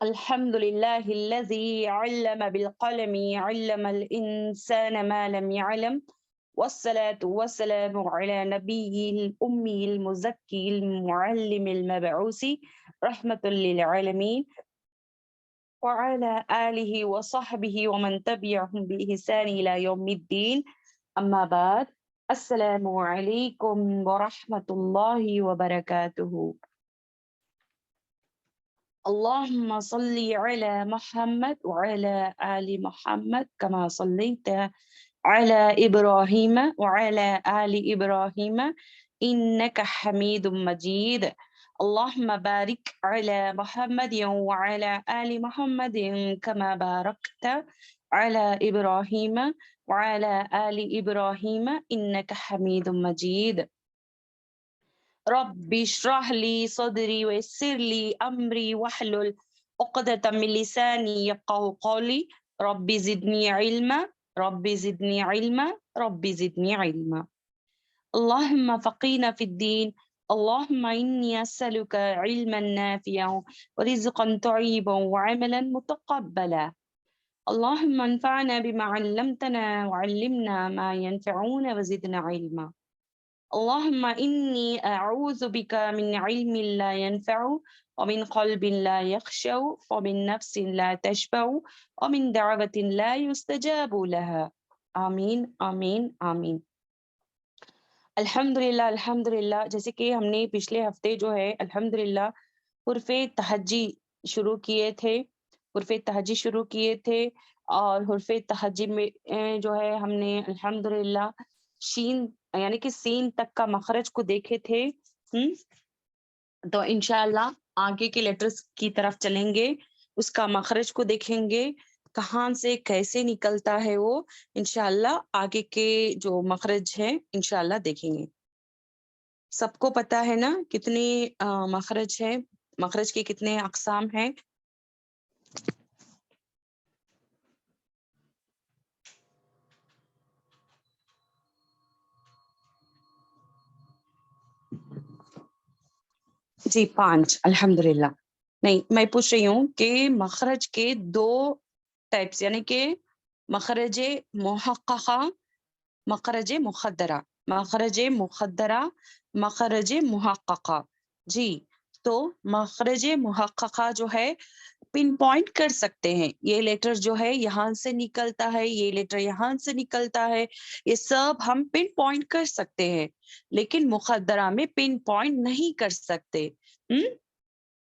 الحمد لله الذي علم بالقلم علم الإنسان ما لم يعلم والصلاة والسلام على نبي الأمي المزكي المعلم المبعوث رحمة للعالمين وعلى آله وصحبه ومن تبعهم بإحسان إلى يوم الدين أما بعد السلام عليكم ورحمة الله وبركاته اللهم صل على محمد وعلى آل محمد كما صليت على إبراهيم وعلى آل إبراهيم إنك حميد مجيد اللهم بارك على محمد وعلى آل محمد كما باركت على إبراهيم وعلى آل إبراهيم إنك حميد مجيد رب اشرح لي صدري ويسر لي أمري واحلل عقدة من لساني يفقهوا قولي رب زدني علما رب زدني علما رب زدني علما اللهم فقينا في الدين اللهم إني أسألك علما نافعا ورزقا طيبا وعملا متقبلا اللهم انفعنا بما علمتنا وعلمنا ما ينفعنا وزدنا علما اللهم إني أعوذ بك من علم لا ينفع ومن قلب لا يخشع ومن نفس لا تشبع ومن دعوة لا يستجاب لها آمین آمین آمین الحمدللہ جیسے کہ ہم نے پچھلے ہفتے جو ہے الحمدللہ حرف تہجی شروع کیے تھے اور حرف تہجی میں جو ہے ہم نے الحمدللہ شین یعنی کہ سین تک کا مخرج کو دیکھے تھے تو انشاءاللہ آگے کے لیٹرز کی طرف چلیں گے، اس کا مخرج کو دیکھیں گے کہاں سے کیسے نکلتا ہے وہ انشاءاللہ آگے کے جو مخرج ہیں انشاءاللہ دیکھیں گے۔ سب کو پتا ہے نا کتنے مخرج ہیں، مخرج کے کتنے اقسام ہیں؟ جی 5 الحمدللہ۔ نہیں میں پوچھ رہی ہوں کہ مخرج کے 2 ٹائپس یعنی کہ مخرج محققہ، مخرج مخدرہ، مخرج مخدرہ، مخرج محققہ۔ جی تو مخرج محققہ جو ہے پن پوائنٹ کر سکتے ہیں، یہ لیٹر جو ہے یہاں سے نکلتا ہے، یہ لیٹر یہاں سے نکلتا ہے، یہ سب ہم پن پوائنٹ کر سکتے ہیں، لیکن مخدرہ میں پن پوائنٹ نہیں کر سکتے۔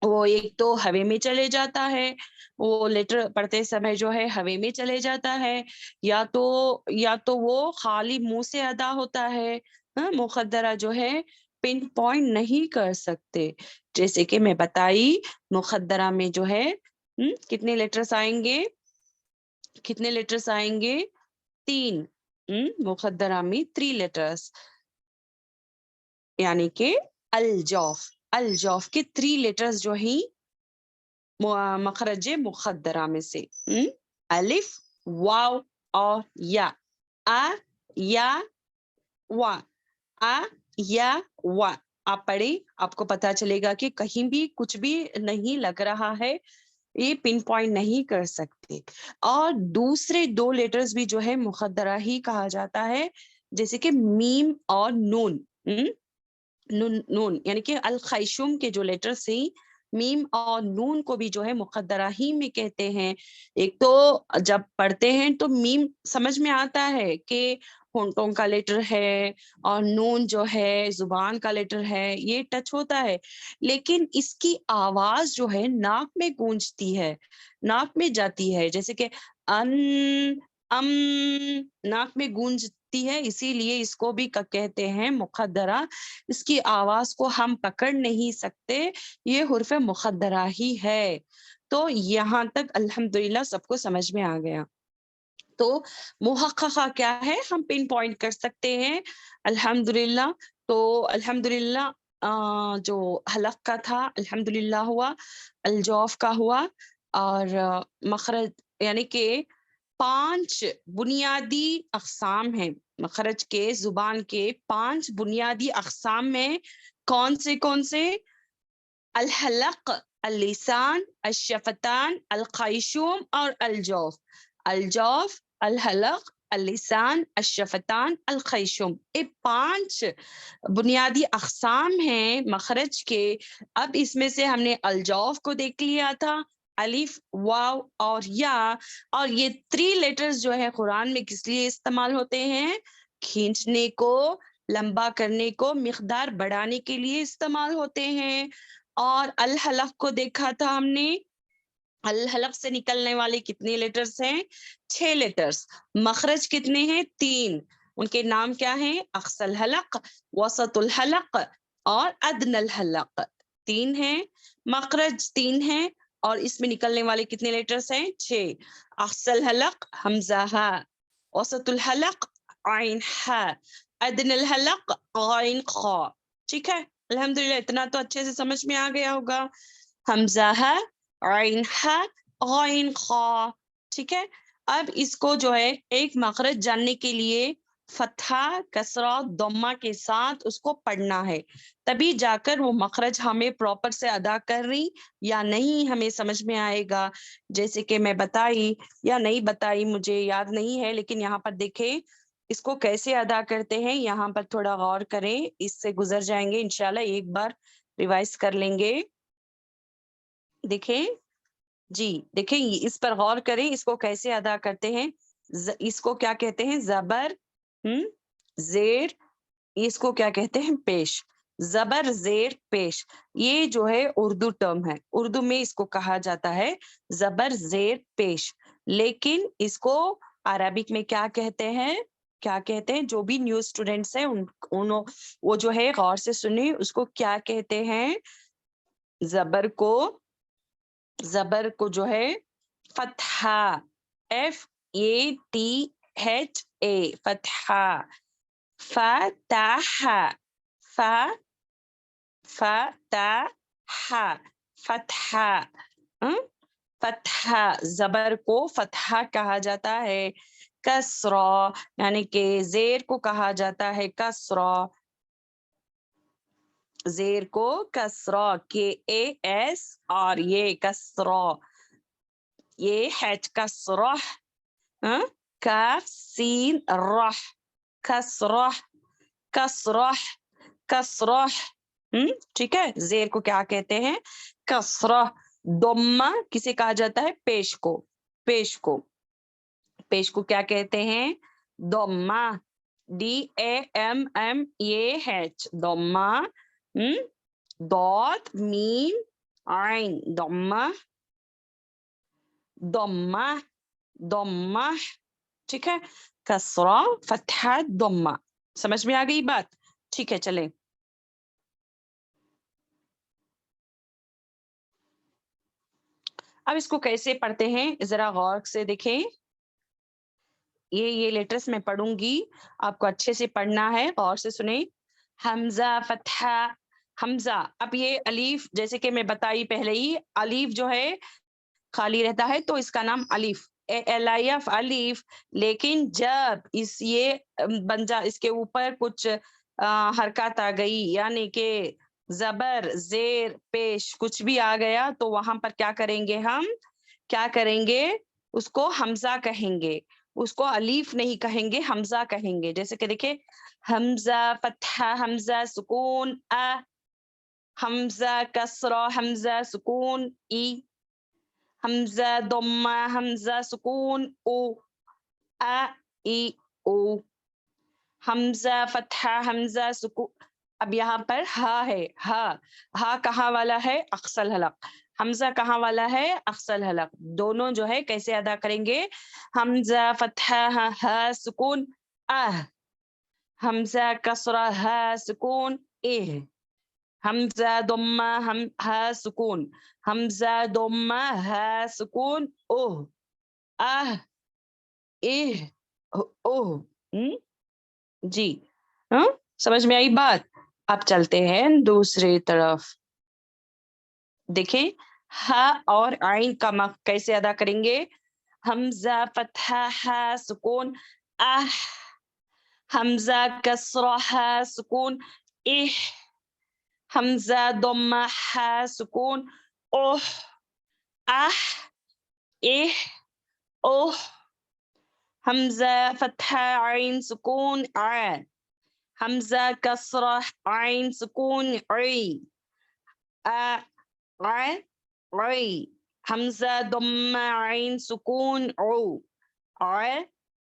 وہ ایک تو ہوے میں چلے جاتا ہے، وہ لیٹر پڑھتے سمے جو ہے ہوے میں چلے جاتا ہے، یا تو وہ خالی منہ سے ادا ہوتا ہے۔ مخدرہ جو ہے پن پوائنٹ نہیں کر سکتے، جیسے کہ میں بتائی مخدرہ میں جو ہے کتنے لیٹرز آئیں گے، کتنے لیٹرز آئیں گے؟ 3۔ مخدرہ میں 3 لیٹرز، یعنی کہ الجوف، الجوف کے 3 لیٹرز جو ہیں مخرج مخدرہ میں سے الف، واو اور یا، یا وا، یا وا۔ آپ پڑھیں، آپ کو پتا چلے گا کہ کہیں بھی کچھ بھی نہیں لگ رہا ہے، یہ پن پوائنٹ نہیں کر سکتے۔ اور دوسرے 2 لیٹرز بھی جو ہے مخدرہ ہی کہا جاتا ہے، جیسے کہ میم اور نون۔ نون یعنی کہ الخیشوم کے جو لیٹرز ہیں میم اور نون کو بھی جو ہے مخدرہ ہی میں کہتے ہیں۔ ایک تو جب پڑھتے ہیں تو میم سمجھ میں آتا ہے کہ ہونٹوں کا لیٹر ہے، اور نون جو ہے زبان کا لیٹر ہے، یہ ٹچ ہوتا ہے، لیکن اس کی آواز جو ہے ناک میں گونجتی ہے، ناک میں جاتی ہے، جیسے کہ ان، ام، ناک میں گونجتی ہے، اسی لیے اس کو بھی کہتے ہیں مخدرہ۔ اس کی آواز کو ہم پکڑ نہیں سکتے، یہ حرف مخدرہ ہی ہے۔ تو یہاں تک الحمدللہ سب کو سمجھ میں آ گیا۔ تو محققہ کیا ہے، ہم پن پوائنٹ کر سکتے ہیں الحمدللہ۔ تو الحمدللہ جو حلق کا تھا الحمدللہ ہوا، الجوف کا ہوا، اور مخرج یعنی کہ 5 بنیادی اقسام ہیں مخرج کے، زبان کے 5 بنیادی اقسام میں کون سے الحلق، اللسان, الشفتان, الخیشوم اور الجوف. الجوف, الحلق, اللسان, الشفتان, الخیشوم. یہ 5 بنیادی اقسام ہیں مخرج کے. اب اس میں سے ہم نے الجوف کو دیکھ لیا تھا, الف, واو اور یا. اور یہ 3 لیٹرز جو ہے قرآن میں کس لیے استعمال ہوتے ہیں؟ کھینچنے کو, لمبا کرنے کو, مقدار بڑھانے کے لیے استعمال ہوتے ہیں. اور الحلق کو دیکھا تھا ہم نے, الحلق سے نکلنے والے کتنے لیٹرز ہیں؟ 6 لیٹرز. مخرج کتنے ہیں؟ 3. ان کے نام کیا ہیں؟ اقصى الحلق, وسط الحلق اور ادنى الحلق. 3 ہیں, مخرج 3 ہیں, اور اس میں نکلنے والے کتنے لیٹرز ہیں؟ 6. اقصى الحلق حمزہ ہا, وسط الحلق عین ہا, ادنى الحلق غین خا. ٹھیک ہے, الحمدللہ اتنا تو اچھے سے سمجھ میں آ گیا ہوگا. حمزہ ہا, عین ہا, غین خا. ٹھیک ہے, اب اس کو جو ہے ایک مخرج جاننے کے لیے فتحہ, کسرہ, ضمہ کے ساتھ اس کو پڑھنا ہے, تبھی جا کر وہ مخرج ہمیں پراپر سے ادا کر رہی یا نہیں ہمیں سمجھ میں آئے گا. جیسے کہ میں بتائی یا نہیں بتائی مجھے یاد نہیں ہے, لیکن یہاں پر دیکھیں اس کو کیسے ادا کرتے ہیں, یہاں پر تھوڑا غور کریں, اس سے گزر جائیں گے انشاءاللہ, ایک بار ریوائز کر لیں گے. دیکھیں جی, دیکھیں اس پر غور کریں, اس کو کیسے ادا کرتے ہیں. اس کو کیا کہتے ہیں؟ زبر, زیر, اس کو کیا کہتے ہیں؟ پیش. زبر, زیر, پیش. یہ جو ہے اردو ٹرم ہے, اردو میں اس کو کہا جاتا ہے زبر, زیر, پیش. لیکن اس کو عربک میں کیا کہتے ہیں؟ کیا کہتے ہیں؟ جو بھی نیو اسٹوڈینٹس ہیں وہ جو ہے غور سے سنیں, اس کو کیا کہتے ہیں؟ زبر کو جو ہے فتحہ, FATHA, فتحہ. فتح, فتح, فتحہ. فتحہ, زبر کو فتحہ کہا جاتا ہے. کسرہ یعنی کہ زیر کو کہا جاتا ہے کسرہ, زیر کو کسرہ, KAS, اور یہ کسرہ, یہ ہیچ کسرہ, کاف سین رہ, کسرہ, کسرہ, کسرہ. ٹھیک ہے, زیر کو کیا کہتے ہیں؟ کسرہ. ضمہ کسے کہا جاتا ہے؟ پیش کو. پیش کو کیا کہتے ہیں؟ ضمہ, DAMMAH, ضمہ. ضاد, میم, عین, ضمہ, ضمہ. ٹھیک ہے, کسرہ, فتحہ, ضمہ. سمجھ میں آ گئی بات؟ ٹھیک ہے, چلیں. اب اس کو کیسے پڑھتے ہیں ذرا غور سے دیکھیں. یہ لیٹرز میں پڑھوں گی, آپ کو اچھے سے پڑھنا ہے, غور سے سنیں. حمزہ, فتحہ, حمزہ. اب یہ الف, جیسے کہ میں بتائی پہلے ہی, الف جو ہے خالی رہتا ہے تو اس کا نام الف, ALIF, الف. لیکن جب یہ بن جا, اس کے اوپر کچھ حرکات آ گئی, یعنی کہ زبر, زیر, پیش کچھ بھی آ گیا, تو وہاں پر کیا کریں گے ہم؟ کیا کریں گے؟ اس کو حمزہ کہیں گے, اس کو الف نہیں کہیں گے, حمزہ کہیں گے. جیسے کہ دیکھیں, حمزہ فتحہ, حمزہ سکون ا, حمزہ کسرہ, حمزہ سکون ای, حمزہ ضمہ, حمزہ سکون او, ا ای او. حمزہ فتحہ, حمزہ سکون. اب یہاں پر ہا ہے, ہا کہاں والا ہے؟ اقصی الحلق. حمزہ کہاں والا ہے؟ اقصی الحلق. دونوں جو ہے کیسے ادا کریں گے؟ حمزہ فتحہ, ہا سکون اہ, حمزہ کسرہ, ہا سکون اہ, حمزہ ضمہ, ہا سکون, حمزہ ضمہ, ہا سکون اوہ, اہ اہ اوہ. جی, سمجھ میں آئی بات؟ اب چلتے ہیں دوسری طرف. دیکھیں, ہا اور عین کا کیسے ادا کریں گے؟ حمزہ فتحہ, ہا سکون اہ, حمزہ کسرہ, ہا سکون اہ, حمزہ ضمہ, ہا سکون اوہ اہ اہ اوہ حمزة فتحة عين سكون ع حمزة كسرة عين سكون عي ع عي حمزة ضمة عين سكون عو ع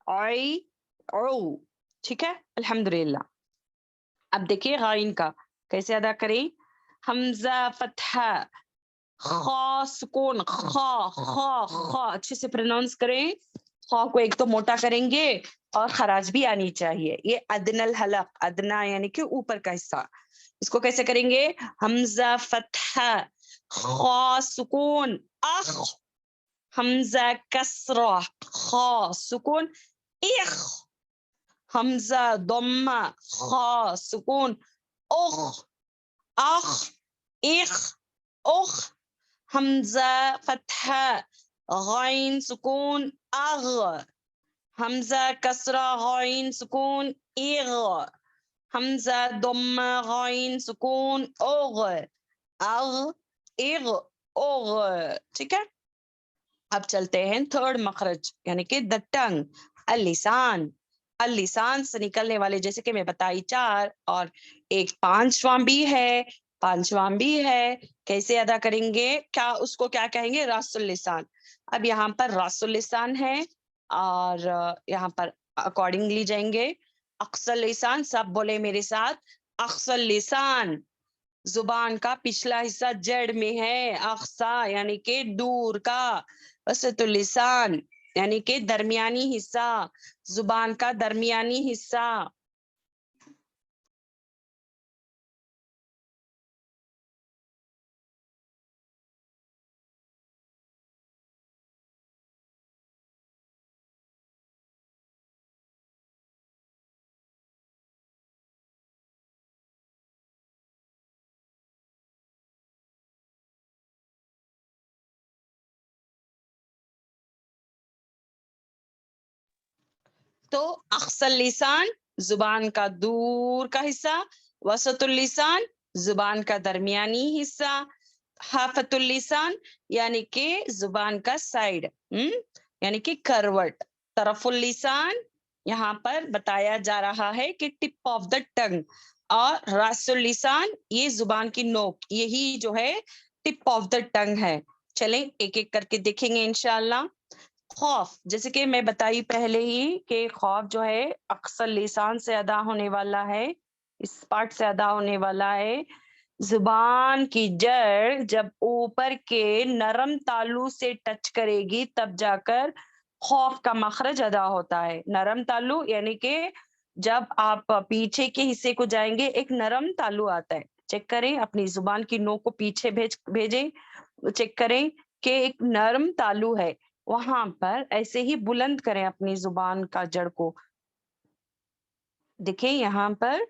عي عو ٹھیک ہے الحمد للہ اب دیکھیے غائن کا کیسے ادا کریں حمزہ فتحہ خا سکون خا خا خا اچھے سے پروناؤنس کریں خا کو ایک تو موٹا کریں گے اور خراج بھی آنی چاہیے یہ ادنى الحلق ادنا یعنی کہ اوپر کا حصہ اس کو کیسے کریں گے حمزہ فتحہ خا سکون اخ حمزہ کسرہ خا سکون اخ حمزہ ضمہ خا سکون اخ اخ اخ اخ حمزہ فتحہ غائن سکون اغ حمزہ کسرہ غائن سکون اغ حمزہ ضمہ غائن سکون اغ اغ اغ اغ ٹھیک ہے اب چلتے ہیں تھرڈ مخرج یعنی کہ the tongue اللسان اللسان سے نکلنے والے جیسے کہ میں بتائی 4 اور ایک پانچواں بھی ہے کیسے ادا کریں گے کیا اس کو کیا کہیں گے راس اللسان اب یہاں پر راس اللسان ہے اور یہاں پر اکارڈنگلی جائیں گے اقصى اللسان سب بولے میرے ساتھ اقصى اللسان زبان کا پچھلا حصہ جڑ میں ہے اقصا یعنی کہ دور کا وسط اللسان یعنی کہ درمیانی حصہ زبان کا درمیانی حصہ تو اقصى اللسان زبان کا دور کا حصہ وسط اللسان زبان کا درمیانی حصہ حافت اللسان یعنی کہ زبان کا سائڈ یعنی کہ کروٹ طرف اللسان یہاں پر بتایا جا رہا ہے کہ ٹپ آف دا ٹنگ اور راس اللسان یہ زبان کی نوک یہی جو ہے ٹپ آف دا ٹنگ ہے چلیں ایک ایک کر کے دیکھیں گے انشاءاللہ خوف جیسے کہ میں بتائی پہلے ہی کہ خوف جو ہے اقصى اللسان سے ادا ہونے والا ہے اس پارٹ سے ادا ہونے والا ہے زبان کی جڑ جب اوپر کے نرم تالو سے ٹچ کرے گی تب جا کر خوف کا مخرج ادا ہوتا ہے نرم تالو یعنی کہ جب آپ پیچھے کے حصے کو جائیں گے ایک نرم تالو آتا ہے چیک کریں اپنی زبان کی نوک کو پیچھے بھیجیں چیک کریں کہ ایک نرم تالو ہے وہاں پر ایسے ہی بلند کریں اپنی زبان کا جڑ کو دیکھیں یہاں پر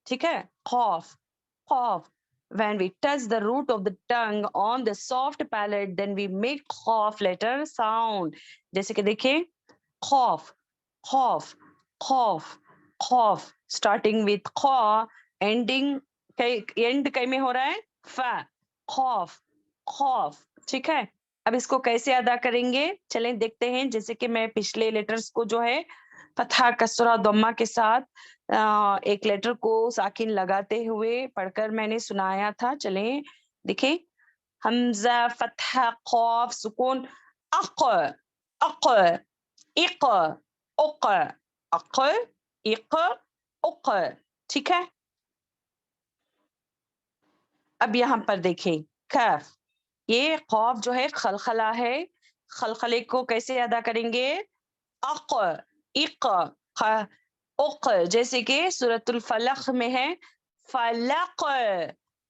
ٹھیک ہے خوف خوف when we touch the root of the tongue on the soft palate then we make خوف letter sound جیسے کہ دیکھیں خوف خوف خوف خوف starting with خو ending end کئی میں ہو رہا ہے فا خوف خوف ٹھیک ہے اب اس کو کیسے ادا کریں گے چلیں دیکھتے ہیں جیسے کہ میں پچھلے لیٹرز کو جو ہے فتحہ کسرہ ضمہ کے ساتھ ایک لیٹر کو ساکن لگاتے ہوئے پڑھ کر میں نے سنایا تھا چلیں دیکھیں حمزہ فتحہ خوف سکون اق اق اق اق اق اق اق ٹھیک ہے اب یہاں پر دیکھیں کیف یہ خوف جو ہے خلخلہ ہے خلخلے کو کیسے ادا کریں گے اق اق اق جیسے کہ سورۃ الفلق میں ہے فلق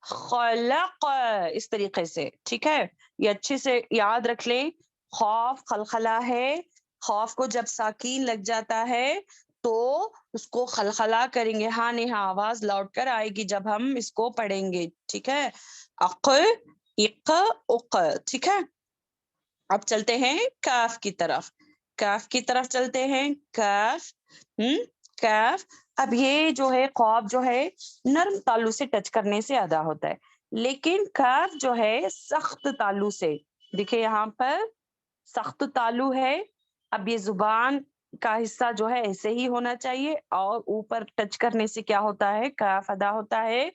خلق اس طریقے سے ٹھیک ہے یہ اچھے سے یاد رکھ لیں خوف خلخلہ ہے خوف کو جب ساکین لگ جاتا ہے تو اس کو خلخلہ کریں گے ہاں نہا آواز لوٹ کر آئے گی جب ہم اس کو پڑھیں گے ٹھیک ہے اق اق اق ٹھیک ہے اب چلتے ہیں کاف کی طرف چلتے ہیں کاف کاف اب یہ جو ہے قاف جو ہے نرم تالو سے ٹچ کرنے سے ادا ہوتا ہے، لیکن کاف جو ہے سخت تالو سے، دیکھیں یہاں پر سخت تالو ہے. اب یہ زبان کا حصہ جو ہے ایسے ہی ہونا چاہیے اور اوپر ٹچ کرنے سے کیا ہوتا ہے، کاف ادا ہوتا ہے.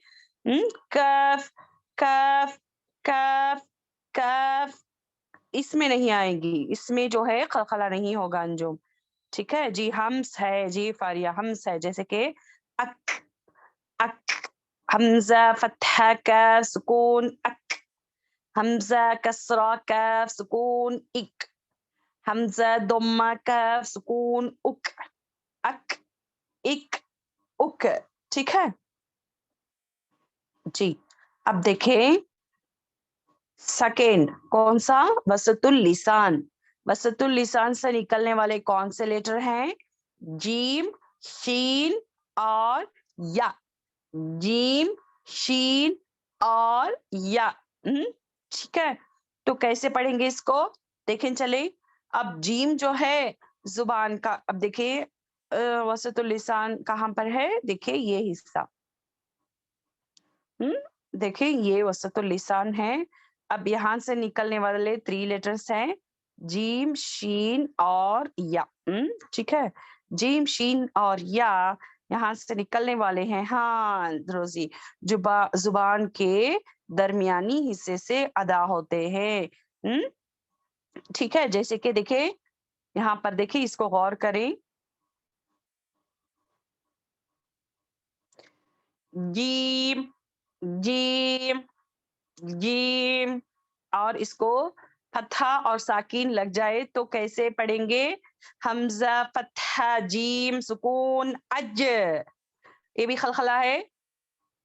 کاف کاف کاف کاف. اس میں نہیں آئے گی، اس میں جو ہے خلخلہ نہیں ہوگا انجم. ٹھیک ہے جی. ہمس ہے جی فاریہ، ہمس ہے جیسے کہ اک اک. حمزہ فتحہ کاف سکون اک. حمزہ کسرہ کاف سکون اک. حمزہ ضمہ کاف سکون اک اک اک اک. ٹھیک ہے جی. اب دیکھیں سیکنڈ کون سا، وسط اللسان. وسط اللسان سے نکلنے والے کون سے لیٹر ہیں، جیم شین اور یا. جیم شین اور یا. ٹھیک ہے، تو کیسے پڑھیں گے اس کو، دیکھیں چلے. اب جیم جو ہے زبان کا، اب دیکھیں وسط اللسان کہاں پر ہے، دیکھیں یہ حصہ، دیکھیں یہ وسط اللسان ہے. اب یہاں سے نکلنے والے 3 لیٹرز ہیں جیم شین اور یا. ٹھیک ہے، جیم شین اور یا یہاں سے نکلنے والے ہیں، ہاں روزی، زبان کے درمیانی حصے سے ادا ہوتے ہیں. ٹھیک ہے، جیسے کہ دیکھیں یہاں پر، دیکھیں اس کو غور کریں. جیم جیم جیم، اور اس کو فتحہ اور ساکین لگ جائے تو کیسے پڑھیں گے، حمزہ فتحہ جیم سکون اج. یہ بھی خلخلہ ہے.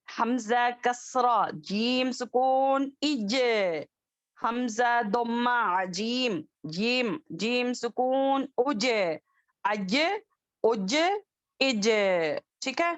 حمزہ کسرہ جیم سکون اج. حمزہ ضمہ جیم جیم جیم سکون اج اج اج اج. ٹھیک ہے.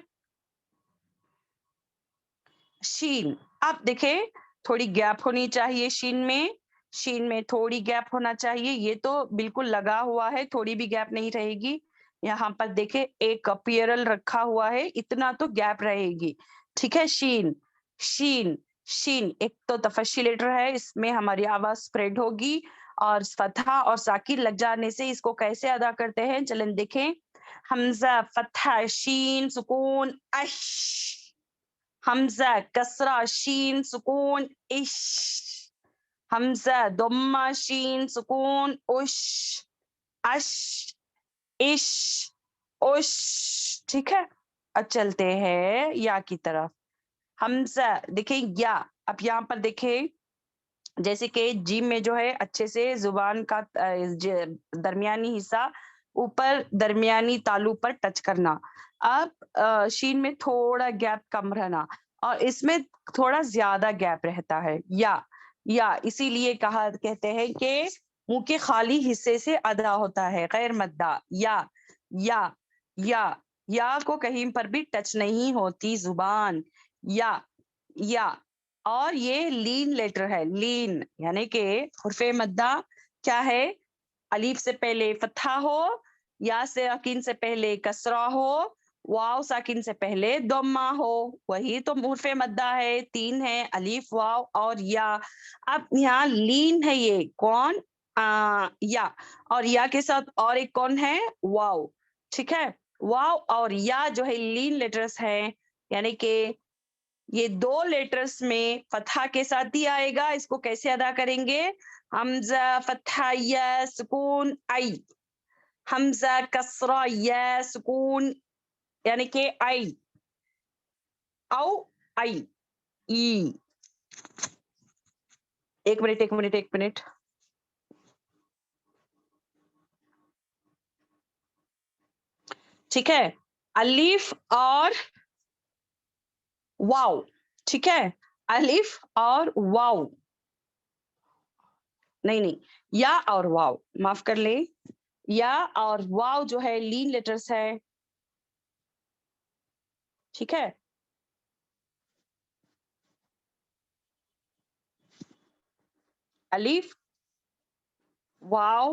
شین، اب دیکھیں تھوڑی گیپ ہونی چاہیے شین میں، شین میں تھوڑی گیپ ہونا چاہیے. یہ تو بالکل لگا ہوا ہے، تھوڑی بھی گیپ نہیں رہے گی. یہاں پر دیکھیں ایک پیرل رکھا ہوا ہے، اتنا تو گیپ رہے گی. ٹھیک ہے. شین شین شین ایک تو تفشی لیٹر ہے، اس میں ہماری آواز سپریڈ ہوگی، اور فتحہ اور ساکن لگ جانے سے اس کو کیسے ادا کرتے ہیں، چلیں دیکھیں. حمزہ فتحہ شین سکون اش. حمزہ کسرہ شین سکون اش. حمزہ ضمہ شین سکون اش اش اش اش. ٹھیک ہے. اب چلتے ہیں یا کی طرف. حمزہ دیکھیں یا، اب یہاں پر دیکھیں جیسے کہ جیم میں جو ہے اچھے سے زبان کا درمیانی حصہ اوپر درمیانی تالو پر ٹچ کرنا. اب شین میں تھوڑا گیپ کم رہنا، اور اس میں تھوڑا زیادہ گیپ رہتا ہے. یا اسی لیے کہتے ہیں کہ منہ کے خالی حصے سے ادا ہوتا ہے، غیر مدہ. یا یا کو کہیں پر بھی ٹچ نہیں ہوتی زبان. یا اور یہ لین لیٹر ہے، لین یعنی کہ حرف مدہ کیا ہے، الف سے پہلے فتحہ ہو، یا ساکن سے پہلے کسرہ ہو، واو ساکن سے پہلے ضمہ ہو، وہی تو حرف مدہ ہے. 3 ہے، الف واو اور یا. اب یہاں لین ہے، یہ کون، یا، اور یا کے ساتھ اور ایک کون ہے، واو. ٹھیک ہے. واو اور یا جو ہے لین لیٹرز ہیں، یعنی کہ یہ 2 لیٹرز میں فتحہ کے ساتھ ہی آئے گا. اس کو کیسے ادا کریں گے، حمزہ فتحہ یا سکون آئی. حمزہ کسرہ یا سکون یعنی کہ آئی او آئی ای. ایک منٹ. ٹھیک ہے. الف اور واو. ٹھیک ہے. الف اور واو، نہیں یا اور واو، معاف کر لیں. یا اور واو جو ہے لین لیٹرز ہے. ٹھیک ہے. الف واو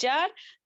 4,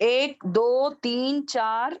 1 2 3 4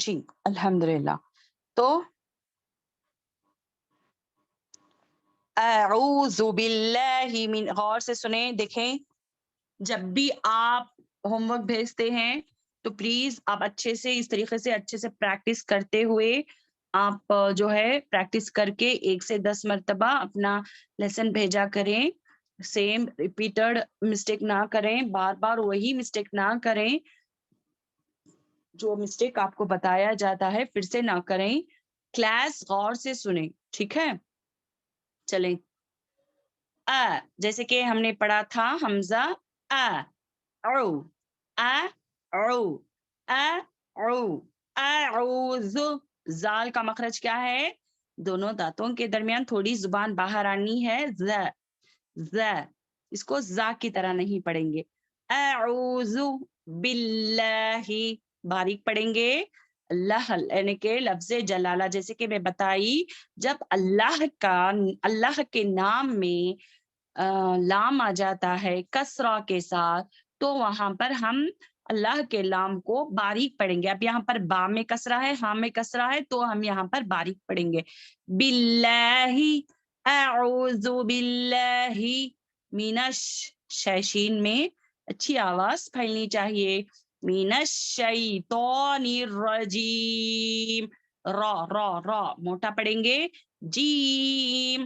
جی الحمدللہ. تو اعوذ باللہ من، غور سے سنیں دیکھیں، جب بھی آپ ہوم ورک بھیجتے ہیں تو پلیز آپ اچھے سے اس طریقے سے اچھے سے پریکٹس کرتے ہوئے آپ جو ہے پریکٹس کر کے 1 سے 10 مرتبہ اپنا لیسن بھیجا کریں. سیم ریپیٹڈ مسٹیک نہ کریں، بار بار وہی مسٹیک نہ کریں. جو مسٹیک آپ کو بتایا جاتا ہے پھر سے نہ کریں. کلاس غور سے سنیں، ٹھیک ہے؟ چلیں. جیسے کہ ہم نے پڑھا تھا حمزہ او او اعوذ. زال کا مخرج کیا ہے؟ دونوں دانتوں کے درمیان تھوڑی زبان باہر آنی ہے. ز اس کو زا کی طرح نہیں پڑھیں گے. اعوذ باللہ باریک پڑھیں گے. اللہ یعنی کہ لفظ جلالہ، جیسے کہ میں بتائی، جب اللہ کے نام میں لام آ جاتا ہے کسرہ کے ساتھ تو وہاں پر ہم اللہ کے لام کو باریک پڑھیں گے. اب یہاں پر با میں کسرہ ہے، ہاں میں کسرہ ہے، تو ہم یہاں پر باریک پڑھیں گے. باللہ، اعوذ باللہ من شین میں اچھی آواز پھیلنی چاہیے. من الشیطان الرجیم. را موٹا پڑھیں گے. جیم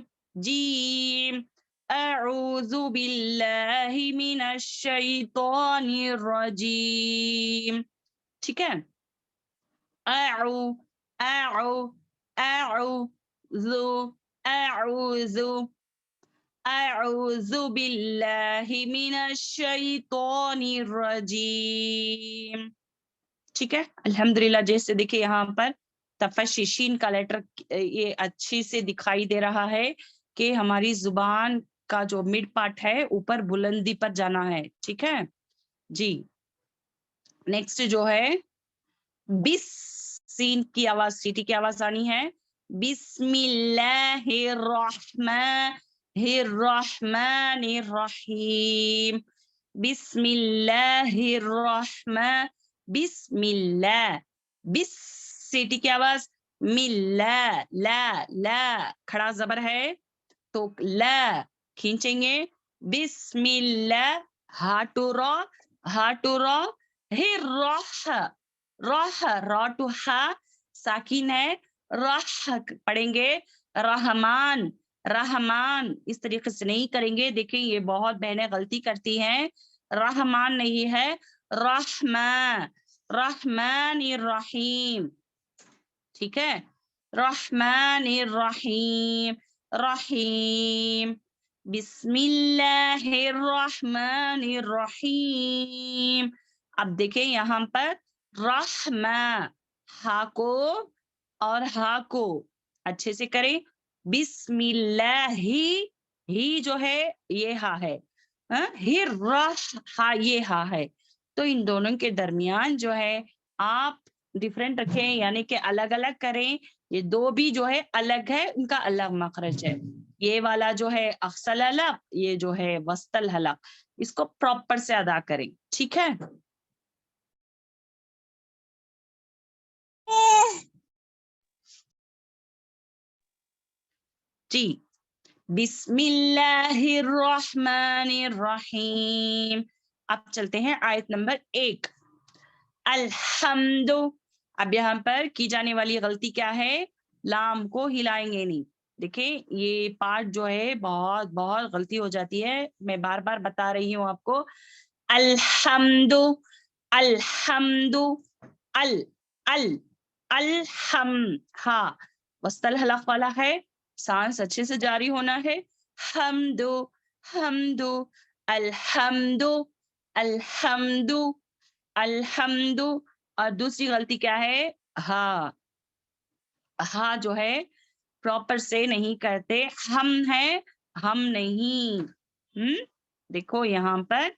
اعوذ باللہ من الشیطان الرجیم. ٹھیک ہے؟ اعوذ باللہ من الشیطان الرجیم. ٹھیک ہے الحمدللہ. جیسے دیکھیں یہاں پر تفششین کا لیٹر یہ اچھی سے دکھائی دے رہا ہے کہ ہماری زبان کا جو مڈ پارٹ ہے اوپر بلندی پر جانا ہے. ٹھیک ہے جی. نیکسٹ جو ہے بس، سین کی آواز سیٹی کی آواز آنی ہے. بسم اللہ الرحمن الرحیم. بسم اللہ الرحمن، بسم اللہ. بس سیٹی کی آواز. ملا، لا کھڑا زبر ہے تو لا کھینچیں گے. بسم اللہ. ہا ٹو را را ٹو ہا ساکین ہے. راہ پڑھیں گے. رحمان اس طریقے سے نہیں کریں گے. دیکھیں یہ بہت بہنیں غلطی کرتی ہیں. رحمان نہیں ہے، رحمان الرحیم. ٹھیک ہے؟ رحمان الرحیم. رحیم. بسم اللہ الرحمن الرحیم. اب دیکھیں یہاں پر رحمہ، ہا کو اور ہا کو اچھے سے کریں. بسم اللہ ہی جو ہے یہ ہا ہے، ہا یہ ہا ہے. تو ان دونوں کے درمیان جو ہے آپ ڈیفرنٹ رکھیں، یعنی کہ الگ الگ کریں. یہ دو بھی جو ہے الگ ہے، ان کا الگ مخرج ہے. یہ والا جو ہے اقصل حلق، یہ جو ہے وسط الحلق. اس کو پراپر سے ادا کریں. ٹھیک ہے جی. بسم اللہ الرحمن الرحیم. اب چلتے ہیں آیت نمبر 1. الحمد. اب یہاں پر کی جانے والی غلطی کیا ہے؟ لام کو ہلائیں گے نہیں. دیکھیں یہ پارٹ جو ہے بہت بہت غلطی ہو جاتی ہے. میں بار بار بتا رہی ہوں آپ کو. الحمد، الحمد، الحم، ہاں وسط الحلق والا ہے، سانس اچھے سے جاری ہونا ہے. حمد، حمد، الحمد، الحمد، الحمد. اور دوسری غلطی کیا ہے؟ ہاں جو ہے پراپر سے نہیں کرتے. ہم ہے، ہم نہیں. دیکھو یہاں پر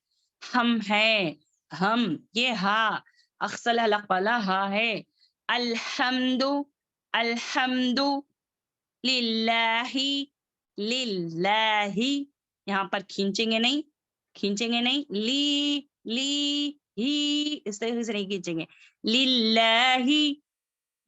ہم ہے، ہم یہ ہا اقصل حلق والا ہا ہے. الحمد، الحمد للہ، للہ. یہاں پر کھینچیں گے نہیں. لی ہی اس طریقے سے نہیں کھینچیں گے. للہ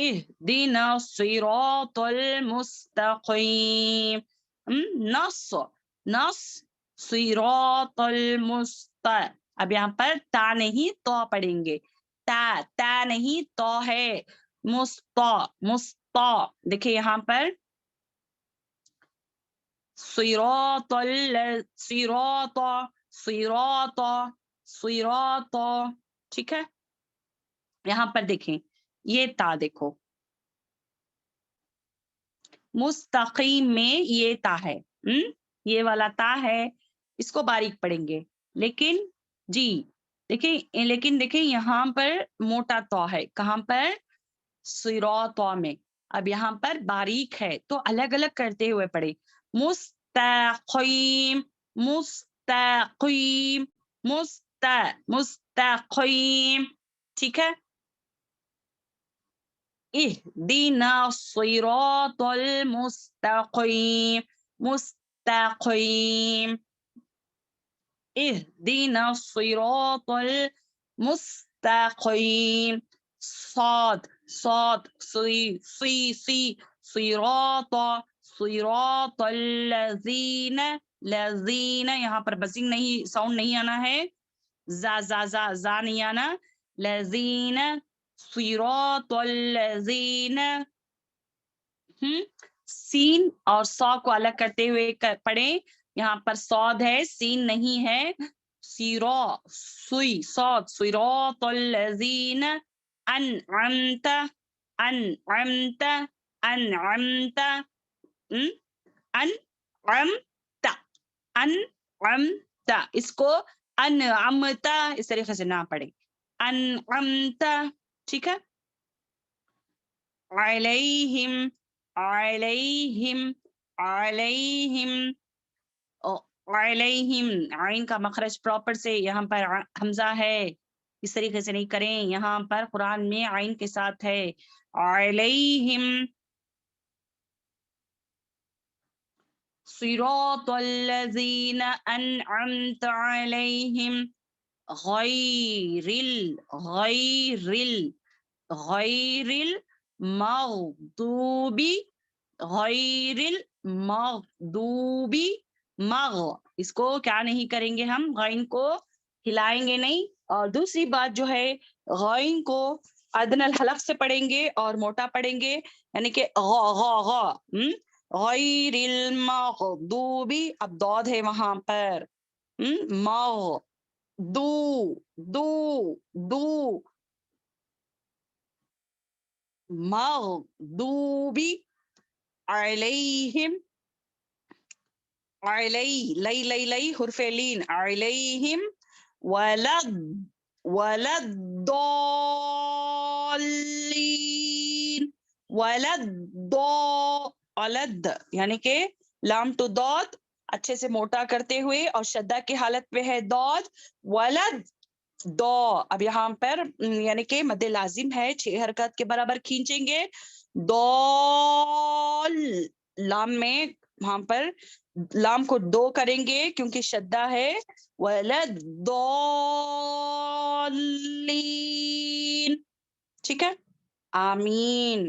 اهدنا الصراط المستقيم. نص نص صراط اب یہاں پر تا نہیں تو پڑھیں گے. تا نہیں تو ہے. مستا دیکھیں یہاں پر صراط صراط ٹھیک ہے. یہاں پر دیکھیں یہ تا دیکھو مستقیم میں یہ تا ہے. یہ والا تا ہے اس کو باریک پڑھیں گے لیکن جی دیکھیں یہاں پر موٹا تو ہے. کہاں پر؟ صراط میں. اب یہاں پر باریک ہے تو الگ الگ کرتے ہوئے پڑھے. مستقیم مستقیم مستقیم ٹھیک ہے. اهدنا الصراط المستقيم مستقيم اهدنا الصراط المستقيم صاد صي صراط الذين یہاں پر بزنگ نہیں ساؤنڈ نہیں آنا ہے. زا نہیں آنا. لذین صراط الذین. سین اور سا کو الگ کرتے ہوئے پڑھیں. یہاں پر صاد ہے سین نہیں ہے. صاد صراط الذین انعمت انعمت اس کو انعمت اس طریقے سے نہ پڑھیں. انعمت ٹھیک ہے. علیہم عین کا مخرج پراپر سے یہاں پر حمزہ ہے اس طریقے سے نہیں کریں. یہاں پر قرآن میں عین کے ساتھ ہے. علیہم صراط الذین انعمت علیہم غیر المغضوب اس کو کیا نہیں کریں گے ہم غین کو ہلائیں گے نہیں. اور دوسری بات جو ہے غین کو ادنی الحلق سے پڑھیں گے اور موٹا پڑھیں گے یعنی کہ غیر المغضوب. اب ضاد ہے وہاں پر. مغضوب علیہم لئی حرف لین علیہم ولداللین ولد یعنی کہ لام ٹو داد اچھے سے موٹا کرتے ہوئے اور شدہ کی حالت پہ ہے داد. ولد دو. اب یہاں پر یعنی کہ مد لازم ہے 6 حرکات کے برابر کھینچیں گے. دال لام میں وہاں پر لام کو دو کریں گے کیونکہ شدہ ہے. ولداللین ٹھیک ہے. آمین.